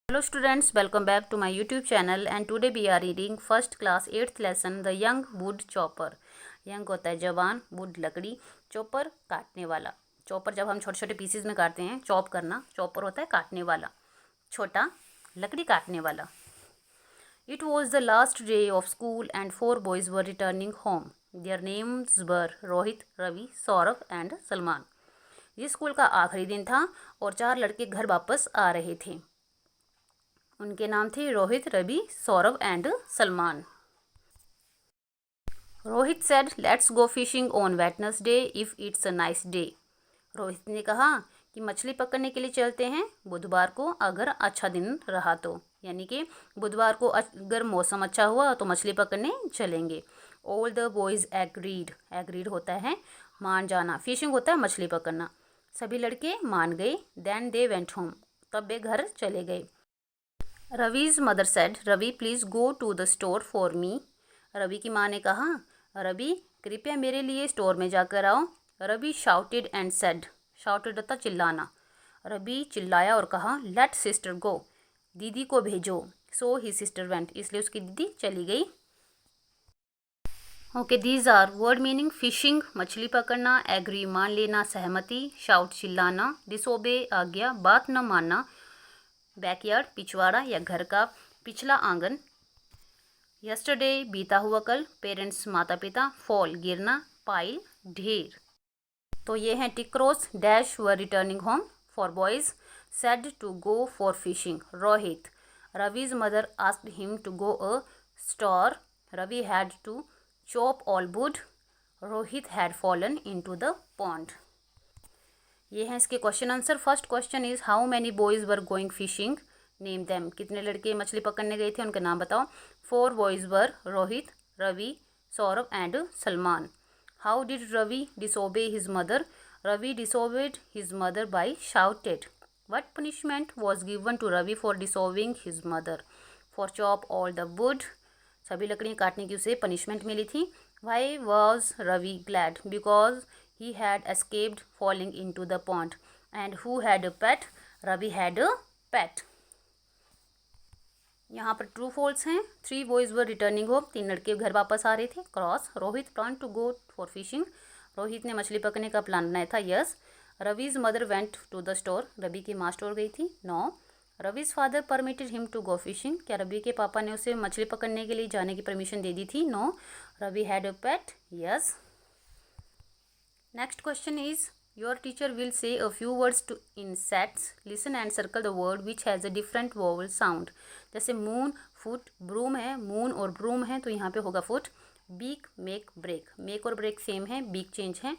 Hello students, welcome back to my YouTube channel and today we are reading first class 8th lesson The Young Wood Chopper। Young होता है जवान, would लकड़ी, chopper काटने वाला। Chopper जब हम छोटे छोटे पीसेस में काटते हैं, चॉप करना, चॉपर होता है काटने वाला, छोटा लकड़ी काटने वाला। It was the last day of school and 4 boys were returning home. Their names were Rohit, Ravi, Saurabh and Salman. ये स्कूल का आखिरी दिन था और 4 लड़के घर वापस आ रहे थे। उनके नाम थे Rohit, Ravi, Saurabh and Salman. Rohit said let's go fishing on Wednesday if it's a nice day. Rohit ने कहा कि मछली पकड़ने के लिए चलते हैं बुधवार को, अगर अच्छा दिन रहा तो, यानी कि बुधवार को अगर मौसम अच्छा हुआ तो मछली पकड़ने चलेंगे। All the boys agreed, agreed होता है मान जाना, फिशिंग होता है मछली पकड़ना। सभी लड़के मान गए। देन दे वेंट होम, तब वे घर चले गए। Ravi's mother said Ravi please go to the store for me. Ravi की माँ ने कहा रवि कृपया मेरे लिए स्टोर में जाकर आओ। Ravi shouted and said, shouted होता चिल्लाना। रवि चिल्लाया और कहा लेट सिस्टर गो, दीदी को भेजो। सो ही सिस्टर वेंट, इसलिए उसकी दीदी चली गई। Okay, these are word meaning. Fishing मछली पकड़ना, एग्री मान लेना सहमति, शाउट चिल्लाना, डिसोबे आज्ञा, बात न मानना, बैकयार्ड पिछवाड़ा या घर का पिछला आंगन, यस्टरडे बीता हुआ कल, पेरेंट्स माता पिता, फॉल गिरना, पाइल ढेर। तो ये हैं tick cross. Dash were returning home for boys, said to go for fishing Rohit, Ravi's mother asked him to go a store, Ravi had to chop all wood, Rohit had fallen into the pond. ये हैं इसके question answer. First question is how many boys were going fishing, name them, कितने लड़के मछली पकड़ने गए थे उनके नाम बताओ। 4 boys were Rohit, Ravi, Saurabh and Salman. How did Ravi disobey his mother, Ravi disobeyed his mother by shouted. What punishment was given to Ravi for disobeying his mother, for chop all the wood, सभी लकड़ियाँ काटने की उसे पनिशमेंट मिली थी। Why was Ravi glad, because he had escaped falling into the pond. And who had a pet, Ravi had a pet। यहाँ पर true false हैं। 3 boys were returning home, 3 लड़के घर वापस आ रहे थे। Cross, Rohit planned to go for fishing, Rohit ने मछली पकड़ने का प्लान बनाया था। Yes. Ravi's mother went to the store, Ravi की माँ स्टोर गई थी। No. Ravi's father permitted him to go fishing, क्या रवि के पापा ने उसे मछली पकड़ने के लिए जाने की परमिशन दे दी थी। No. Ravi had a pet, yes. Next question is your teacher will say a few words to insects. Listen and circle the word which has a different vowel sound. जैसे moon, foot, broom है, moon और broom है तो यहाँ पे होगा foot. Beak, make, break. Make और break same है, beak चेंज है।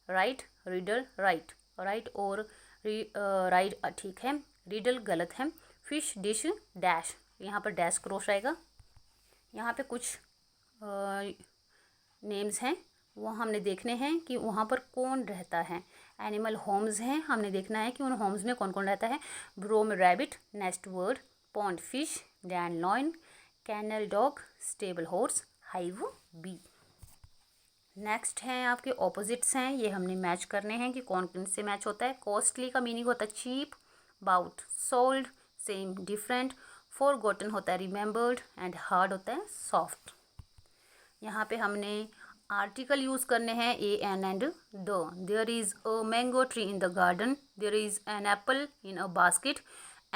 Right, riddle, right. Right और right ठीक है, riddle गलत है। Fish, dish, dash. यहाँ पर dash क्रॉस आएगा। यहाँ पे कुछ नेम्स हैं, वो हमने देखने हैं कि वहाँ पर कौन रहता है। एनिमल होम्स हैं, हमने देखना है कि उन होम्स में कौन कौन रहता है। ब्रो में rabbit, nest bird, pond fish, den lion, kennel dog, stable horse, hive bee. Next हैं आपके ऑपोजिट्स हैं, ये हमने मैच करने हैं कि कौन कौन से मैच होता है। कॉस्टली का मीनिंग होता है cheap, bought sold, same different, forgotten होता है रिमेंबर्ड एंड हार्ड होता है सॉफ्ट। यहाँ पे हमने आर्टिकल यूज़ करने हैं a an and the. There is a mango tree in the garden, there is an apple in a basket,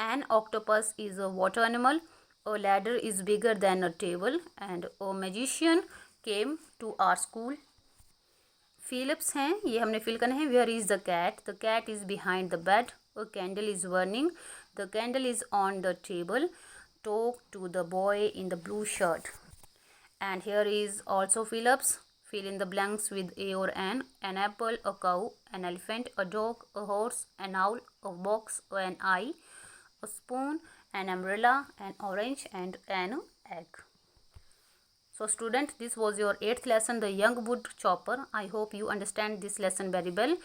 an octopus is a water animal, a ladder is bigger than a table and a magician came to our school. Fill ups हैं, ये हमने fill करने हैं। Where is the cat is behind the bed, a candle is burning, the candle is on the table, talk to the boy in the blue shirt. And here is also fill-ups. Fill in the blanks with a or an apple, a cow, an elephant, a dog, a horse, an owl, a box, an eye, a spoon, an umbrella, an orange and an egg. So student, this was your 8th lesson, the young wood chopper. I hope you understand this lesson very well.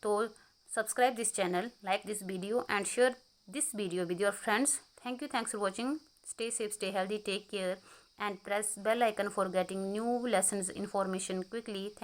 So subscribe this channel, like this video and share this video with your friends. Thank you. Thanks for watching. Stay safe, stay healthy, take care and press bell icon for getting new lessons information quickly. Thank you.